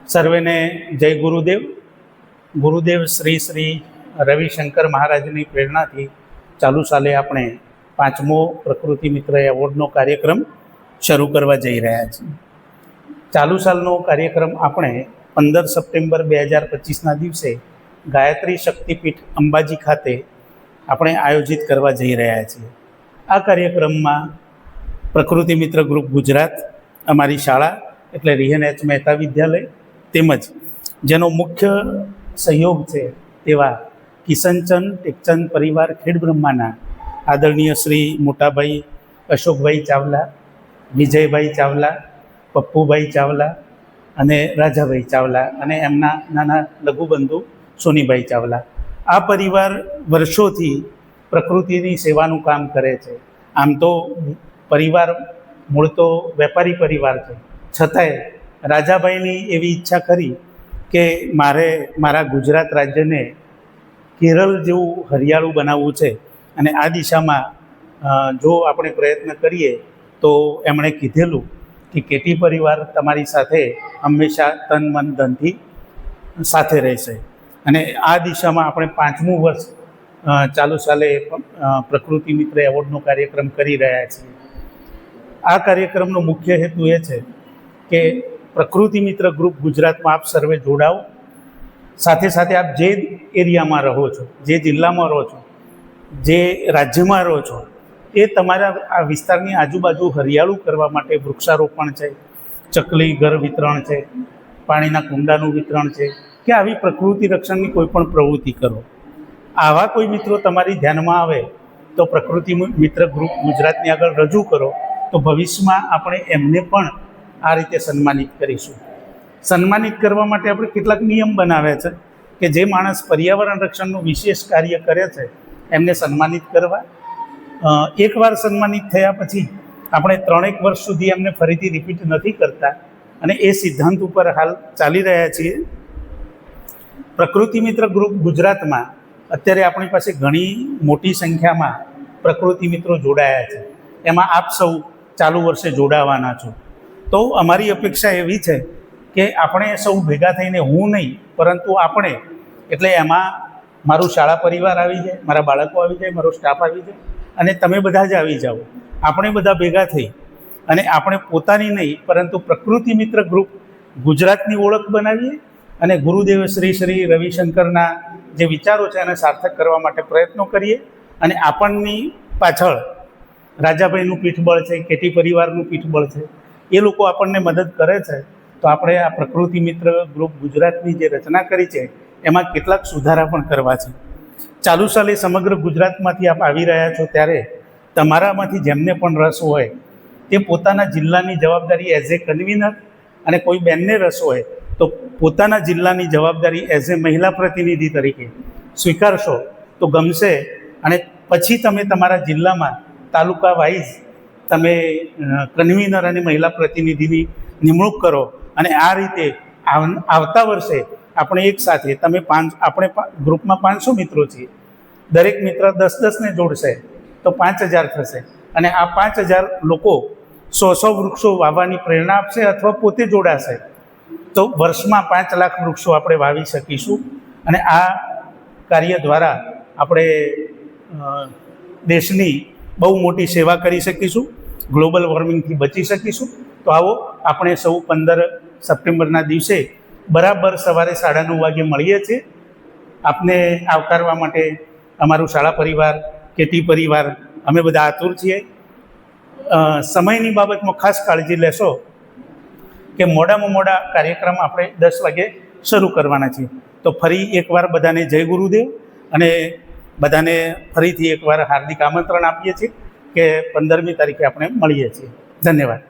સર્વેને જય ગુરુદેવ. ગુરુદેવ શ્રી શ્રી રવિશંકર મહારાજની પ્રેરણાથી ચાલુ સાલે આપણે 5મો પ્રકૃતિ મિત્ર એવોર્ડનો કાર્યક્રમ શરૂ કરવા જઈ રહ્યા છીએ. ચાલુ સાલનો કાર્યક્રમ આપણે 15 સપ્ટેમ્બર 2025ના દિવસે ગાયત્રી શક્તિપીઠ અંબાજી ખાતે આપણે આયોજિત કરવા જઈ રહ્યા છીએ. આ કાર્યક્રમમાં પ્રકૃતિ મિત્ર ગ્રુપ ગુજરાત, અમારી શાળા એટલે રિહન એચ મહેતા વિદ્યાલય, તેમજ જેનો મુખ્ય સહયોગ છે તેવા કિશનચંદ ટેકચંદ પરિવાર ખેડબ્રહ્માના આદરણીય શ્રી મોટાભાઈ અશોકભાઈ ચાવલા, વિજયભાઈ ચાવલા, પપ્પુભાઈ ચાવલા અને રાજાભાઈ ચાવલા અને એમના નાના લઘુબંધુ સોનીભાઈ ચાવલા. આ પરિવાર વર્ષોથી પ્રકૃતિની સેવાનું કામ કરે છે. આમ તો પરિવાર મૂળ તો વેપારી પરિવાર છે, છતાંય રાજાભાઈની એવી ઈચ્છા ખરી કે મારે મારા ગુજરાત રાજ્યને કેરળ જેવું હરિયાળું બનાવવું છે અને આ દિશામાં જો આપણે પ્રયત્ન કરીએ તો એમણે કીધેલું કે કેટી પરિવાર તમારી સાથે હંમેશા તન મન ધનથી સાથે રહેશે અને આ દિશામાં આપણે 5મું વર્ષ ચાલુ સાલે પ્રકૃતિ મિત્ર એવોર્ડનો કાર્યક્રમ કરી રહ્યા છીએ. આ કાર્યક્રમનો મુખ્ય હેતુ એ છે કે પ્રકૃતિ મિત્ર ગ્રુપ ગુજરાતમાં આપ સર્વે જોડાઓ. સાથે સાથે આપ જે એરિયામાં રહો છો, જે જિલ્લામાં રહો છો, જે રાજ્યમાં રહો છો, એ તમારા આ વિસ્તારની આજુબાજુ હરિયાળું કરવા માટે વૃક્ષારોપણ છે, ચકલી ઘર વિતરણ છે, પાણીના કુંડાનું વિતરણ છે કે આવી પ્રકૃતિ રક્ષણની કોઈ પણ પ્રવૃત્તિ કરો. આવા કોઈ મિત્રો તમારી ધ્યાનમાં આવે તો પ્રકૃતિ મિત્ર ગ્રુપ ગુજરાતની આગળ રજૂ કરો, તો ભવિષ્યમાં આપણે એમને પણ આ રીતે સન્માનિત કરીશું. સન્માનિત કરવા માટે આપણે કેટલાક નિયમ બનાવ્યા છે કે જે માણસ પર્યાવરણ રક્ષણનું વિશેષ કાર્ય કરે છે એમને સન્માનિત કરવા. એકવાર સન્માનિત થયા પછી આપણે 3 વર્ષ સુધી એમને ફરીથી રિપીટ નથી કરતા અને એ સિદ્ધાંત ઉપર હાલ ચાલી રહ્યા છીએ. પ્રકૃતિ મિત્ર ગ્રુપ ગુજરાતમાં અત્યારે આપણી પાસે ઘણી મોટી સંખ્યામાં પ્રકૃતિ મિત્રો જોડાયા છે. એમાં આપ સૌ ચાલુ વર્ષે જોડાવાના છો. તો અમારી અપેક્ષા એવી છે કે આપણે સૌ ભેગા થઈને, હું નહીં પરંતુ આપણે, એટલે એમાં મારું શાળા પરિવાર આવી જાય, મારા બાળકો આવી જાય, મારો સ્ટાફ આવી જાય અને તમે બધા જ આવી જાઓ. આપણે બધા ભેગા થઈ અને આપણે પોતાની નહીં પરંતુ પ્રકૃતિ મિત્ર ગ્રુપ ગુજરાતની ઓળખ બનાવીએ અને ગુરુદેવ શ્રી શ્રી રવિશંકરના જે વિચારો છે એને સાર્થક કરવા માટે પ્રયત્નો કરીએ. અને આપણની પાછળ રાજાભાઈનું પીઠબળ છે, કેટી પરિવારનું પીઠબળ છે, એ લોકો આપણને મદદ કરે છે. તો આપણે આ પ્રકૃતિ મિત્ર ગ્રુપ ગુજરાતની જે રચના કરી છે એમાં કેટલાક સુધારા પણ કરવા છે. ચાલુ સાલે સમગ્ર ગુજરાતમાંથી આપ આવી રહ્યા છો ત્યારે તમારામાંથી જેમને પણ રસ હોય તે પોતાના જિલ્લાની જવાબદારી એઝ એ કન્વીનર, અને કોઈ બેનને રસ હોય તો પોતાના જિલ્લાની જવાબદારી એઝ એ મહિલા પ્રતિનિધિ તરીકે સ્વીકારશો તો ગમશે. અને પછી તમે તમારા જિલ્લામાં તાલુકા વાઇઝ તમે કન્વીનર અને મહિલા પ્રતિનિધિની નિમણૂક કરો અને આ રીતે આવતા વર્ષે આપણે એક સાથે આપણે ગ્રુપમાં 500 મિત્રો છીએ, દરેક મિત્ર 10-10 ને જોડશે તો 5000 થશે અને આ 5000 લોકો 100 વૃક્ષો વાવવાની પ્રેરણા આપશે અથવા પોતે જોડાશે તો વર્ષમાં 5 લાખ વૃક્ષો આપણે વાવી શકીશું. અને આ કાર્ય દ્વારા આપણે દેશની બહુ મોટી સેવા કરી શકીશું, ગ્લોબલ વોર્મિંગથી બચી શકીશું. તો આવો આપણે સૌ 15 સપ્ટેમ્બરના દિવસે બરાબર સવારે 9:30 વાગે મળીએ છીએ. આપને આવકારવા માટે અમારું શાળા પરિવાર, કેટી પરિવાર, અમે બધા આતુર છીએ. સમયની બાબતમાં ખાસ કાળજી લેશો કે મોડામાં મોડા કાર્યક્રમ આપણે 10 વાગે શરૂ કરવાના છીએ. તો ફરી એકવાર બધાને જય ગુરુદેવ અને બધાને ફરીથી એકવાર હાર્દિક આમંત્રણ આપીએ છીએ કે 15મી તારીખે આપણે મળીએ છીએ. ધન્યવાદ.